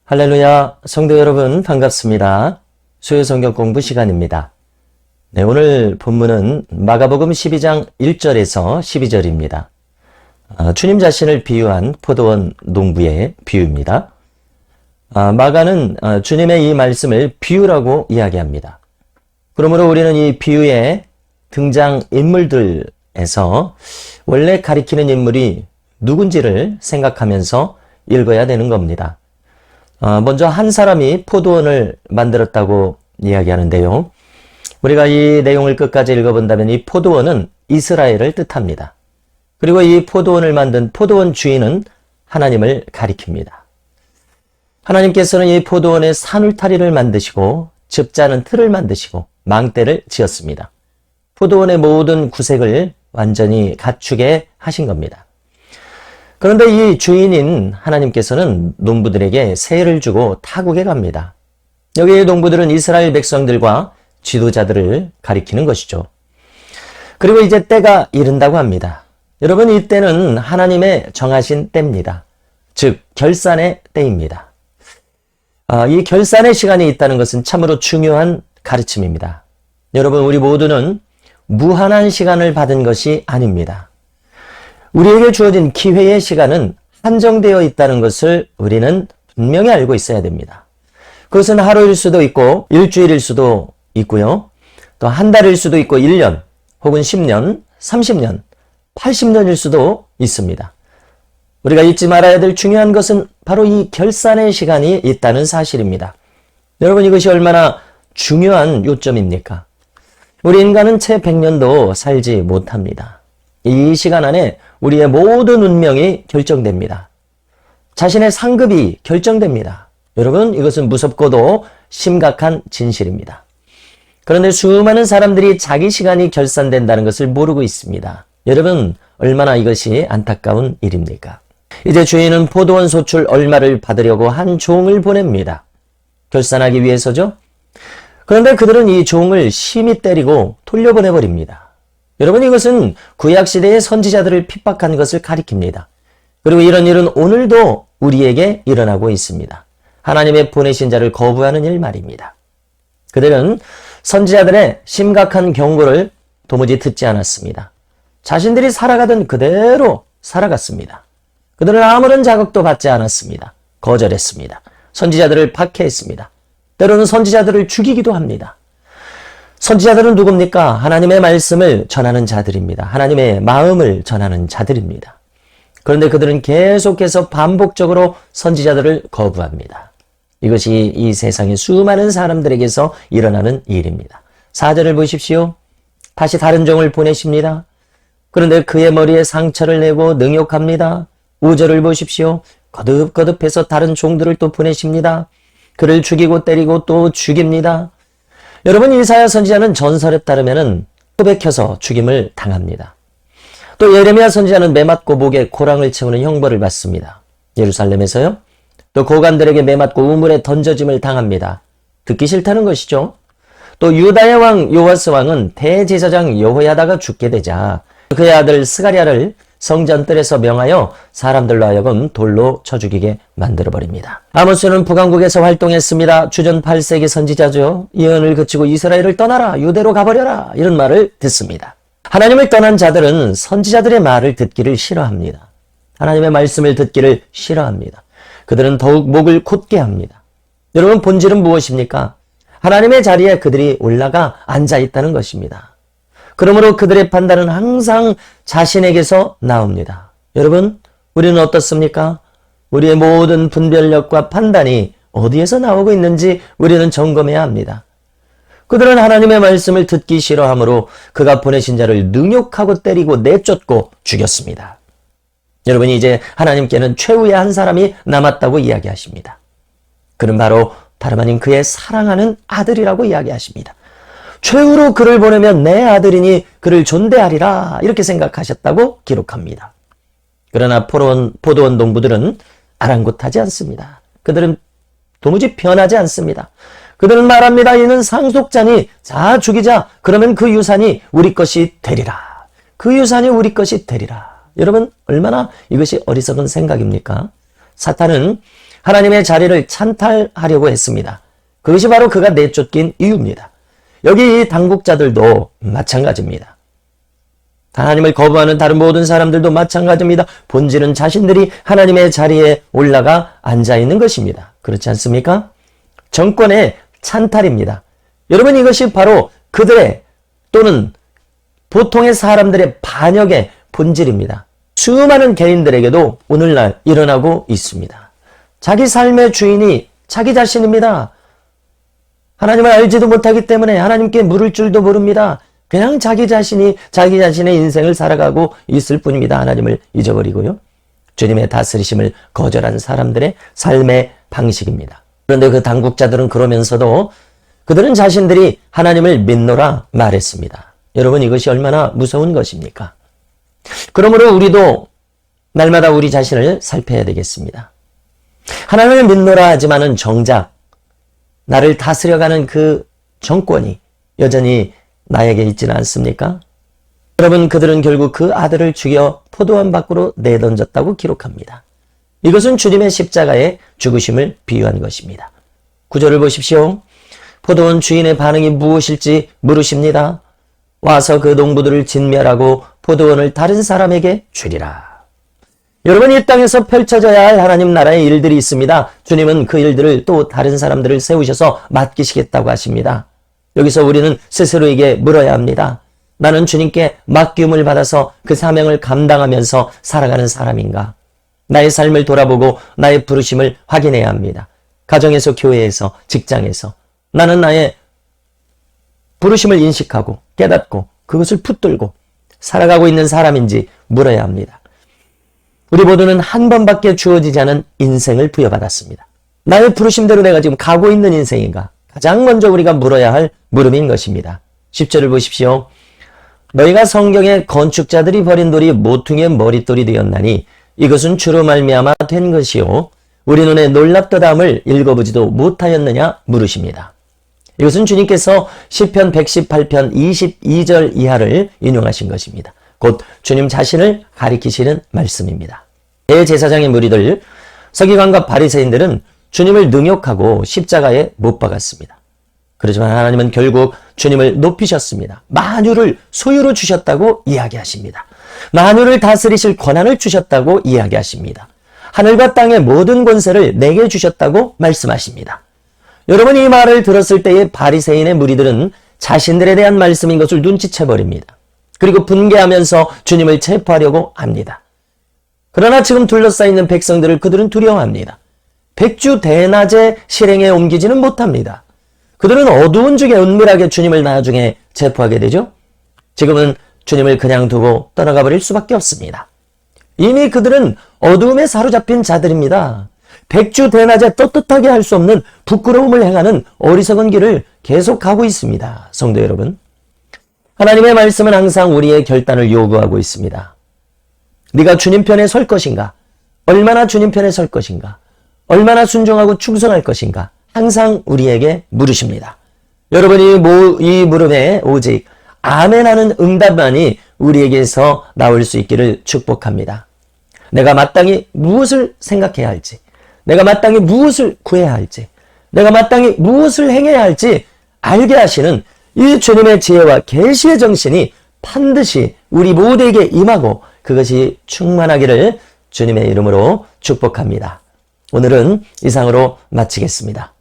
할렐루야, 성도 여러분 반갑습니다. 수요 성경 공부 시간입니다. 네, 오늘 본문은 마가복음 12장 1절에서 12절입니다. 주님 자신을 비유한 포도원 농부의 비유입니다. 마가는 주님의 이 말씀을 비유라고 이야기합니다. 그러므로 우리는 이 비유의 등장 인물들에서 원래 가리키는 인물이 누군지를 생각하면서 읽어야 되는 겁니다. 먼저 한 사람이 포도원을 만들었다고 이야기하는데요. 우리가 이 내용을 끝까지 읽어본다면 이 포도원은 이스라엘을 뜻합니다. 그리고 이 포도원을 만든 포도원 주인은 하나님을 가리킵니다. 하나님께서는 이 포도원에 산울타리를 만드시고 즙자는 틀을 만드시고 망대를 지었습니다. 포도원의 모든 구색을 완전히 갖추게 하신 겁니다. 그런데 이 주인인 하나님께서는 농부들에게 세를 주고 타국에 갑니다. 여기에 농부들은 이스라엘 백성들과 지도자들을 가리키는 것이죠. 그리고 이제 때가 이른다고 합니다. 여러분, 이 때는 하나님의 정하신 때입니다. 즉 결산의 때입니다. 이 결산의 시간이 있다는 것은 참으로 중요한 가르침입니다. 여러분, 우리 모두는 무한한 시간을 받은 것이 아닙니다. 우리에게 주어진 기회의 시간은 한정되어 있다는 것을 우리는 분명히 알고 있어야 됩니다. 그것은 하루일 수도 있고 일주일일 수도 있고요. 또 한 달일 수도 있고 1년 혹은 10년, 30년, 80년일 수도 있습니다. 우리가 잊지 말아야 될 중요한 것은 바로 이 결산의 시간이 있다는 사실입니다. 여러분, 이것이 얼마나 중요한 요점입니까? 우리 인간은 채 100년도 살지 못합니다. 이 시간 안에 우리의 모든 운명이 결정됩니다. 자신의 상급이 결정됩니다. 여러분, 이것은 무섭고도 심각한 진실입니다. 그런데 수많은 사람들이 자기 시간이 결산된다는 것을 모르고 있습니다. 여러분, 얼마나 이것이 안타까운 일입니까? 이제 주인은 포도원 소출 얼마를 받으려고 한 종을 보냅니다. 결산하기 위해서죠. 그런데 그들은 이 종을 심히 때리고 돌려보내버립니다. 여러분, 이것은 구약시대의 선지자들을 핍박한 것을 가리킵니다. 그리고 이런 일은 오늘도 우리에게 일어나고 있습니다. 하나님의 보내신 자를 거부하는 일 말입니다. 그들은 선지자들의 심각한 경고를 도무지 듣지 않았습니다. 자신들이 살아가던 그대로 살아갔습니다. 그들은 아무런 자극도 받지 않았습니다. 거절했습니다. 선지자들을 박해했습니다. 때로는 선지자들을 죽이기도 합니다. 선지자들은 누굽니까? 하나님의 말씀을 전하는 자들입니다. 하나님의 마음을 전하는 자들입니다. 그런데 그들은 계속해서 반복적으로 선지자들을 거부합니다. 이것이 이 세상의 수많은 사람들에게서 일어나는 일입니다. 4절을 보십시오. 다시 다른 종을 보내십니다. 그런데 그의 머리에 상처를 내고 능욕합니다. 5절을 보십시오. 거듭거듭해서 다른 종들을 또 보내십니다. 그를 죽이고 때리고 또 죽입니다. 여러분, 이사야 선지자는 전설에 따르면 토백혀서 죽임을 당합니다. 또 예레미야 선지자는 매맞고 목에 고랑을 채우는 형벌을 받습니다. 예루살렘에서요. 또 고관들에게 매맞고 우물에 던져짐을 당합니다. 듣기 싫다는 것이죠. 또 유다의 왕 요아스 왕은 대제사장 여호야다가 죽게 되자 그의 아들 스가랴를 성전뜰에서 명하여 사람들로 하여금 돌로 쳐 죽이게 만들어버립니다. 아모스는 북왕국에서 활동했습니다. 주전 8세기 선지자죠. 예언을 그치고 이스라엘을 떠나라, 유대로 가버려라, 이런 말을 듣습니다. 하나님을 떠난 자들은 선지자들의 말을 듣기를 싫어합니다. 하나님의 말씀을 듣기를 싫어합니다. 그들은 더욱 목을 곧게 합니다. 여러분, 본질은 무엇입니까? 하나님의 자리에 그들이 올라가 앉아있다는 것입니다. 그러므로 그들의 판단은 항상 자신에게서 나옵니다. 여러분, 우리는 어떻습니까? 우리의 모든 분별력과 판단이 어디에서 나오고 있는지 우리는 점검해야 합니다. 그들은 하나님의 말씀을 듣기 싫어하므로 그가 보내신 자를 능욕하고 때리고 내쫓고 죽였습니다. 여러분, 이제 하나님께는 최후의 한 사람이 남았다고 이야기하십니다. 그는 바로 다름 아닌 그의 사랑하는 아들이라고 이야기하십니다. 최후로 그를 보내면 내 아들이니 그를 존대하리라, 이렇게 생각하셨다고 기록합니다. 그러나 포도원 농부들은 아랑곳하지 않습니다. 그들은 도무지 변하지 않습니다. 그들은 말합니다. 이는 상속자니 자 죽이자. 그러면 그 유산이 우리 것이 되리라. 그 유산이 우리 것이 되리라. 여러분, 얼마나 이것이 어리석은 생각입니까? 사탄은 하나님의 자리를 찬탈하려고 했습니다. 그것이 바로 그가 내쫓긴 이유입니다. 여기 이 당국자들도 마찬가지입니다. 하나님을 거부하는 다른 모든 사람들도 마찬가지입니다. 본질은 자신들이 하나님의 자리에 올라가 앉아있는 것입니다. 그렇지 않습니까? 정권의 찬탈입니다. 여러분, 이것이 바로 그들의 또는 보통의 사람들의 반역의 본질입니다. 수많은 개인들에게도 오늘날 일어나고 있습니다. 자기 삶의 주인이 자기 자신입니다. 하나님을 알지도 못하기 때문에 하나님께 물을 줄도 모릅니다. 그냥 자기 자신이 자기 자신의 인생을 살아가고 있을 뿐입니다. 하나님을 잊어버리고요. 주님의 다스리심을 거절한 사람들의 삶의 방식입니다. 그런데 그 당국자들은 그러면서도 그들은 자신들이 하나님을 믿노라 말했습니다. 여러분, 이것이 얼마나 무서운 것입니까? 그러므로 우리도 날마다 우리 자신을 살펴야 되겠습니다. 하나님을 믿노라 하지만은 정작 나를 다스려가는 그 정권이 여전히 나에게 있지는 않습니까? 여러분, 그들은 결국 그 아들을 죽여 포도원 밖으로 내던졌다고 기록합니다. 이것은 주님의 십자가의 죽으심을 비유한 것입니다. 9절을 보십시오. 포도원 주인의 반응이 무엇일지 물으십니다. 와서 그 농부들을 진멸하고 포도원을 다른 사람에게 주리라. 여러분, 이 땅에서 펼쳐져야 할 하나님 나라의 일들이 있습니다. 주님은 그 일들을 또 다른 사람들을 세우셔서 맡기시겠다고 하십니다. 여기서 우리는 스스로에게 물어야 합니다. 나는 주님께 맡김을 받아서 그 사명을 감당하면서 살아가는 사람인가? 나의 삶을 돌아보고 나의 부르심을 확인해야 합니다. 가정에서, 교회에서, 직장에서 나는 나의 부르심을 인식하고 깨닫고 그것을 붙들고 살아가고 있는 사람인지 물어야 합니다. 우리 모두는 한 번밖에 주어지지 않은 인생을 부여받았습니다. 나의 부르심대로 내가 지금 가고 있는 인생인가? 가장 먼저 우리가 물어야 할 물음인 것입니다. 10절을 보십시오. 너희가 성경의 건축자들이 버린 돌이 모퉁이의 머릿돌이 되었나니 이것은 주로 말미암아 된 것이요 우리 눈에 놀랍도다함을 읽어보지도 못하였느냐 물으십니다. 이것은 주님께서 시편 118편 22절 이하를 인용하신 것입니다. 곧 주님 자신을 가리키시는 말씀입니다. 대제사장의 무리들, 서기관과 바리새인들은 주님을 능욕하고 십자가에 못 박았습니다. 그렇지만 하나님은 결국 주님을 높이셨습니다. 만유를 소유로 주셨다고 이야기하십니다. 만유를 다스리실 권한을 주셨다고 이야기하십니다. 하늘과 땅의 모든 권세를 내게 주셨다고 말씀하십니다. 여러분, 이 말을 들었을 때의 바리새인의 무리들은 자신들에 대한 말씀인 것을 눈치채버립니다. 그리고 분개하면서 주님을 체포하려고 합니다. 그러나 지금 둘러싸이는 백성들을 그들은 두려워합니다. 백주 대낮에 실행에 옮기지는 못합니다. 그들은 어두운 중에 은밀하게 주님을 나중에 체포하게 되죠. 지금은 주님을 그냥 두고 떠나가 버릴 수밖에 없습니다. 이미 그들은 어두움에 사로잡힌 자들입니다. 백주 대낮에 떳떳하게 할 수 없는 부끄러움을 행하는 어리석은 길을 계속 가고 있습니다. 성도 여러분, 하나님의 말씀은 항상 우리의 결단을 요구하고 있습니다. 네가 주님 편에 설 것인가? 얼마나 주님 편에 설 것인가? 얼마나 순종하고 충성할 것인가? 항상 우리에게 물으십니다. 여러분이 이 물음에 오직 아멘하는 응답만이 우리에게서 나올 수 있기를 축복합니다. 내가 마땅히 무엇을 생각해야 할지, 내가 마땅히 무엇을 구해야 할지, 내가 마땅히 무엇을 행해야 할지 알게 하시는 이 주님의 지혜와 계시의 정신이 반드시 우리 모두에게 임하고 그것이 충만하기를 주님의 이름으로 축복합니다. 오늘은 이상으로 마치겠습니다.